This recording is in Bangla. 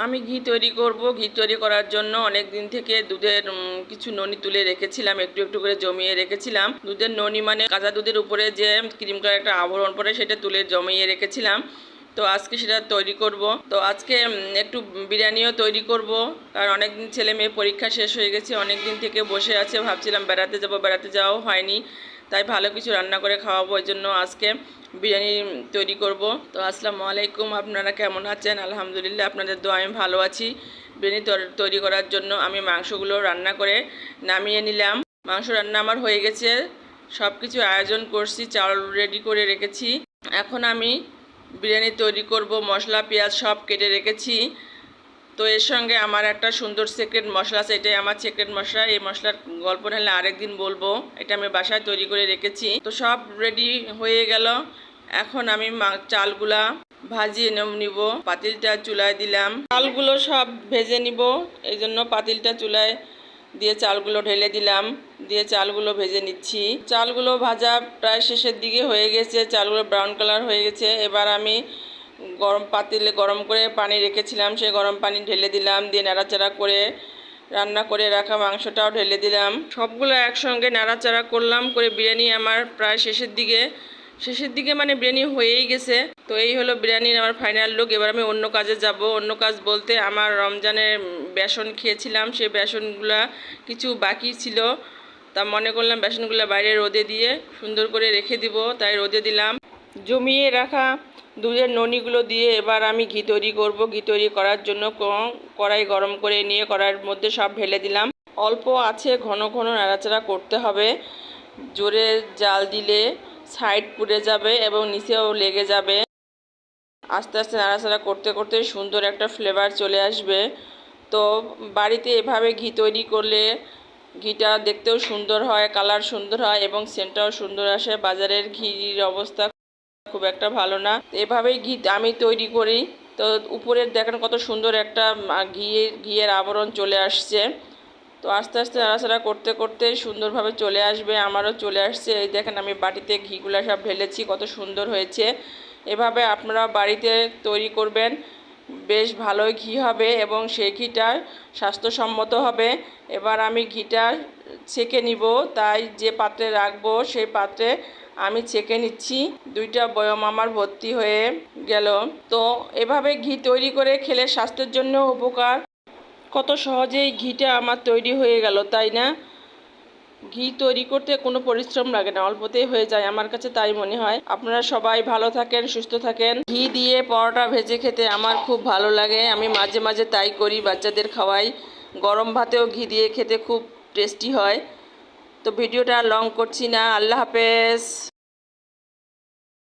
আমি ঘি তৈরি করব। ঘি তৈরি করার জন্য অনেক দিন থেকে দুধের কিছু ননি তুলে রেখেছিলাম, একটু একটু করে জমিয়ে রেখেছিলাম। দুধের ননি মানে কাঁচা দুধের উপরে যে ক্রিম কালার একটা আবরণ পরে, সেটা তুলে জমিয়ে রেখেছিলাম। তো আজকে সেটা তৈরি করব। তো আজকে একটু বিরিয়ানিও তৈরি করব, কারণ অনেকদিন ছেলে মেয়ে পরীক্ষা শেষ হয়ে গেছে, অনেক দিন থেকে বসে আছে, ভাবছিলাম বেড়াতে যাব, বেড়াতে যাওয়াও হয়নি। তাই ভালো কিছু রান্না করে খাওয়াবো, এই জন্য আজকে বিরিয়ানি তৈরি করব। তো আসসালামু আলাইকুম, আপনারা কেমন আছেন? আলহামদুলিল্লাহ, আপনাদের দোয়া আমি ভালো আছি। বিরিয়ানি তৈরি করার জন্য আমি মাংসগুলো রান্না করে নামিয়ে নিলাম। মাংস রান্না আমার হয়ে গেছে, সব কিছু আয়োজন করছি, চাউল রেডি করে রেখেছি। এখন আমি বিরিয়ানি তৈরি করব। মশলা পেঁয়াজ সব কেটে রেখেছি। তো এর সঙ্গে আমার একটা সুন্দর সিক্রেট মশলা আছে, এটাই আমার সিক্রেট মশলা। এই মশলার গল্প নাহলে আরেকদিন বলবো, এটা আমি বাসায় তৈরি করে রেখেছি। তো সব রেডি হয়ে গেল। এখন আমি চালগুলা ভাজিয়ে নিব। পাতিলটা চুলায় দিলাম, চালগুলো সব ভেজে নিব, এই জন্য পাতিলটা চুলায় দিয়ে চালগুলো ঢেলে দিলাম, দিয়ে চালগুলো ভেজে নিচ্ছি। চালগুলো ভাজা প্রায় শেষের দিকে হয়ে গেছে, চালগুলো ব্রাউন কালার হয়ে গেছে। এবার আমি পাতিলে গরম করে পানি রেখেছিলাম, সেই গরম পানি ঢেলে দিলাম, দিয়ে নাড়াচাড়া করে রান্না করে রাখা মাংসটাও ঢেলে দিলাম। সবগুলো একসঙ্গে নাড়াচাড়া করলাম করে বিরিয়ানি আমার প্রায় শেষের দিকে মানে বিরিয়ানি হয়েই গেছে। তো এই হলো বিরিয়ানির আমার ফাইনাল লুক। এবার আমি অন্য কাজে যাব। অন্য কাজ বলতে, আমার রমজানের বেসন খেয়েছিলাম, সেই বেসনগুলা কিছু বাকি ছিল, তা মনে করলাম বেসনগুলো বাইরে রোদে দিয়ে সুন্দর করে রেখে দিব, তাই রোদে দিলাম। জমিয়ে রাখা দুধের ননিগুলো দিয়ে এবার আমি ঘি তৈরি করব। ঘি তৈরি করার জন্য কড়াই গরম করে নিয়ে কড়াইয়ের মধ্যে সব ঢেলে দিলাম। অল্প আছে ঘন ঘন নাড়াচাড়া করতে হবে, জোরে জাল দিলে সাইড পুড়ে যাবে এবং নিচেও লেগে যাবে। আস্তে আস্তে নাড়াচাড়া করতে করতে সুন্দর একটা ফ্লেভার চলে আসবে। তো বাড়িতে এভাবে ঘি তৈরি করলে ঘিটা দেখতেও সুন্দর হয়, কালার সুন্দর হয় এবং সেন্টটাও সুন্দর আসে। বাজারের ঘির অবস্থা খুব একটা ভালো না। এভাবেই ঘি আমি তৈরি করি। তো উপরের দেখেন কত সুন্দর একটা ঘিয়ের আবরণ চলে আসছে। তো আস্তে আস্তে নাড়াচাড়া করতে করতে সুন্দরভাবে চলে আসবে। আমারও চলে আসছে, এই দেখেন আমি বাটিতে ঘিগুলা সব ঢেলেছি, কত সুন্দর হয়েছে। এভাবে আপনারা বাড়িতে তৈরি করবেন, বেশ ভালোই ঘি হবে এবং সেই ঘিটা স্বাস্থ্যসম্মত হবে। এবার আমি ঘিটা ছেঁকে নিব, তাই যে পাত্রে রাখবো সেই পাত্রে আমি ছেঁকে নিচ্ছি। দুইটা বয়ম আমার ভর্তি হয়ে গেল। তো এভাবে ঘি তৈরি করে খেলে স্বাস্থ্যের জন্য উপকার। কত সহজেই ঘিটা আমার তৈরি হয়ে গেল, তাই না? ঘি তৈরি করতে কোনো পরিশ্রম লাগে না, অল্পতেই হয়ে যায়, আমার কাছে তাই মনে হয়। আপনারা সবাই ভালো থাকেন, সুস্থ থাকেন। ঘি দিয়ে পরোটা ভেজে খেতে আমার খুব ভালো লাগে, আমি মাঝে মাঝে তাই করি, বাচ্চাদের খাওয়াই। গরম ভাতেও ঘি দিয়ে খেতে খুব টেস্টি হয়। তো ভিডিওটা লং করছি না, আল্লাহ হাফেজ।